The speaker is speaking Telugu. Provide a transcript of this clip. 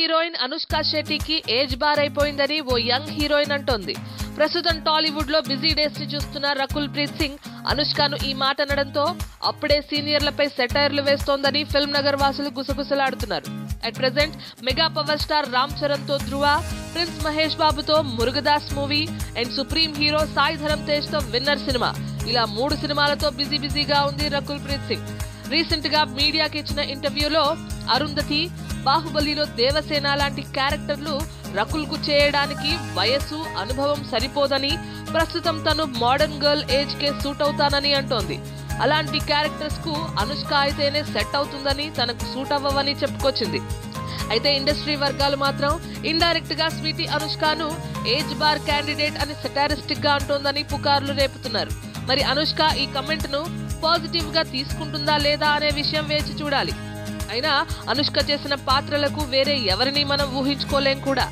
హీరోయిన్ అనుష్క శెట్టికి ఏజ్ బార్ అయిపోయిందని ఓ యంగ్ హీరోయిన్ అంటోంది. ప్రస్తుతం టాలీవుడ్ లో బిజీ డేస్ ని చూస్తున్న రకుల్ ప్రీత్ సింగ్ అనుష్కను ఈ మాట అనడంతో అప్పుడే సీనియర్లపై సెటైర్లు వేస్తోందని ఫిల్మ్ నగర్ వాసులు గుసగుసలాడుతున్నారు. At present mega power star Ram Charan తో ధ్రువ, ప్రిన్స్ మహేష్ బాబుతో Murugadoss movie and supreme hero Sai Dharam Tej తో విన్నర్ సినిమా, ఇలా 3 సినిమాలతో బిజీగా ఉంది రకుల్ ప్రీత్ సింగ్. రీసెంట్ గా మీడియాకి ఇచ్చిన ఇంటర్వ్యూలో అరుంధతి, బాహుబలిలో దేవసేన లాంటి క్యారెక్టర్లు రకుల్ కు చేయడానికి వయసు, అనుభవం సరిపోదని, ప్రస్తుతం తను మోడర్న్ గర్ల్ ఏజ్ కే సూట్ అవుతానని అంటోంది. అలాంటి క్యారెక్టర్స్ కు అనుష్క అయితేనే సెట్ అవుతుందని, తనకు సూట్ అవ్వవని చెప్పుకొచ్చింది. అయితే ఇండస్ట్రీ వర్గాలు మాత్రం ఇండైరెక్ట్ గా స్వీటీ అనుష్కను ఏజ్ బార్ క్యాండిడేట్ అని సెటారిస్టిక్ గా అంటోందని పుకార్లు రేపుతున్నారు. మరి అనుష్క ఈ కమెంట్ ను పాజిటివ్ గా తీసుకుంటుందా లేదా అనే విషయం వేచి చూడాలి. అయినా అనుష్క చేసిన పాత్రలకు వేరే ఎవరిని మనం ఊహించుకోలేం కూడా.